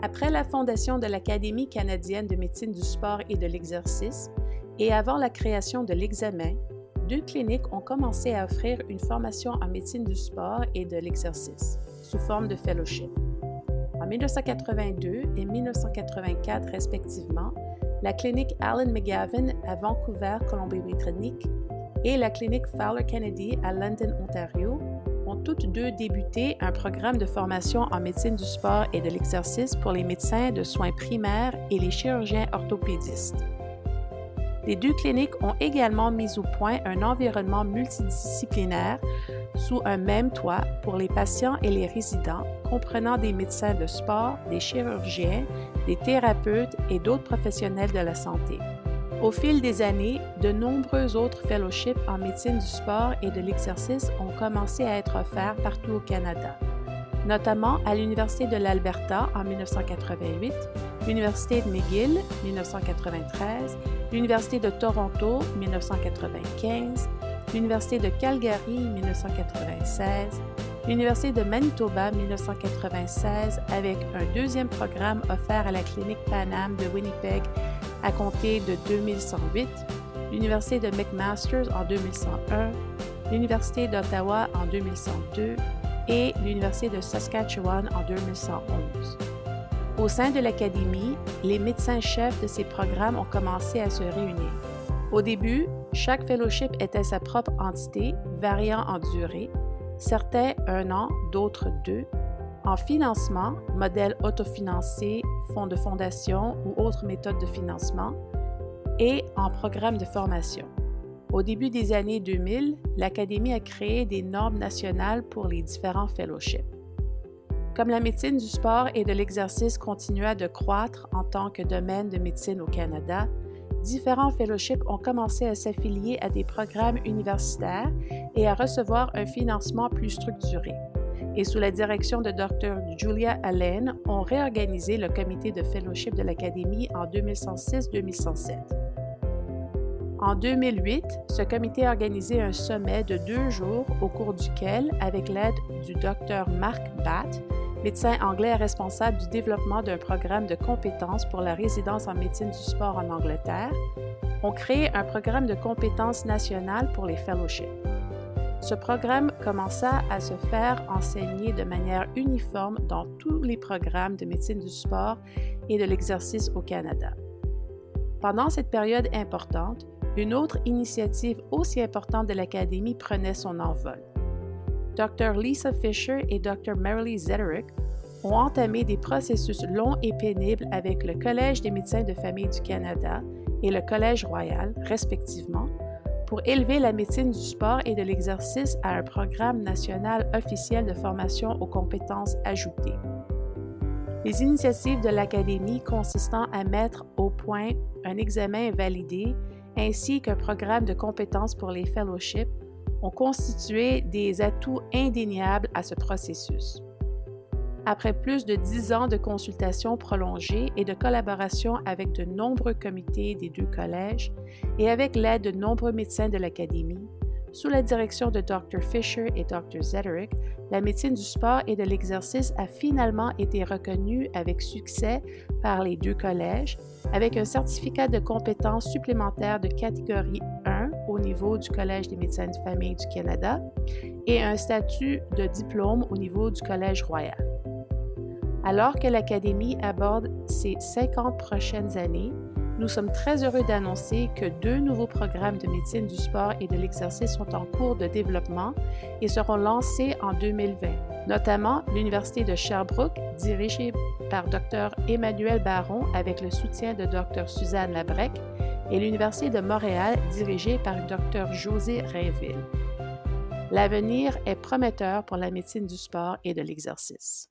Après la fondation de l'Académie canadienne de médecine du sport et de l'exercice, et avant la création de l'examen, deux cliniques ont commencé à offrir une formation en médecine du sport et de l'exercice, sous forme de fellowship. En 1982 et 1984 respectivement, la clinique Allan McGavin à Vancouver, Colombie-Britannique, et la clinique Fowler Kennedy à London, Ontario, ont toutes deux débuté un programme de formation en médecine du sport et de l'exercice pour les médecins de soins primaires et les chirurgiens orthopédistes. Les deux cliniques ont également mis au point un environnement multidisciplinaire sous un même toit pour les patients et les résidents, comprenant des médecins de sport, des chirurgiens, des thérapeutes et d'autres professionnels de la santé. Au fil des années, de nombreux autres fellowships en médecine du sport et de l'exercice ont commencé à être offerts partout au Canada, notamment à l'Université de l'Alberta en 1988, l'Université de McGill 1993, l'Université de Toronto 1995, l'Université de Calgary 1996, l'Université de Manitoba 1996 avec un deuxième programme offert à la clinique Pan-Am de Winnipeg à compter de 2108, l'Université de McMaster en 2101, l'Université d'Ottawa en 2102 et l'Université de Saskatchewan en 2111. Au sein de l'Académie, les médecins-chefs de ces programmes ont commencé à se réunir. Au début, chaque fellowship était sa propre entité, variant en durée, certains 1 an, d'autres 2, en financement, modèle autofinancé, fonds de fondation ou autres méthodes de financement, et en programme de formation. Au début des années 2000, l'Académie a créé des normes nationales pour les différents fellowships. Comme la médecine du sport et de l'exercice continua de croître en tant que domaine de médecine au Canada, différents fellowships ont commencé à s'affilier à des programmes universitaires et à recevoir un financement plus structuré. Et sous la direction de Dr. Julia Allen, ont réorganisé le comité de fellowship de l'Académie en 2006-2007. En 2008, ce comité a organisé un sommet de 2 jours au cours duquel, avec l'aide du Dr. Mark Batt, médecin anglais responsable du développement d'un programme de compétences pour la résidence en médecine du sport en Angleterre, ont créé un programme de compétences nationales pour les fellowships. Ce programme commença à se faire enseigner de manière uniforme dans tous les programmes de médecine du sport et de l'exercice au Canada. Pendant cette période importante, une autre initiative aussi importante de l'Académie prenait son envol. Dr. Lisa Fisher et Dr. Marilee Zederich ont entamé des processus longs et pénibles avec le Collège des médecins de famille du Canada et le Collège royal, respectivement, pour élever la médecine du sport et de l'exercice à un programme national officiel de formation aux compétences ajoutées. Les initiatives de l'Académie consistant à mettre au point un examen validé ainsi qu'un programme de compétences pour les fellowships ont constitué des atouts indéniables à ce processus. Après plus de 10 ans de consultations prolongées et de collaboration avec de nombreux comités des deux collèges et avec l'aide de nombreux médecins de l'Académie, sous la direction de Dr. Fisher et Dr. Zederich, la médecine du sport et de l'exercice a finalement été reconnue avec succès par les deux collèges, avec un certificat de compétences supplémentaire de catégorie 1 au niveau du Collège des médecins de famille du Canada et un statut de diplôme au niveau du Collège royal. Alors que l'Académie aborde ses 50 prochaines années, nous sommes très heureux d'annoncer que 2 nouveaux programmes de médecine du sport et de l'exercice sont en cours de développement et seront lancés en 2020, notamment l'Université de Sherbrooke, dirigée par Dr. Emmanuel Baron avec le soutien de Dr. Suzanne Labrec, et l'Université de Montréal, dirigée par Dr. José Rainville. L'avenir est prometteur pour la médecine du sport et de l'exercice.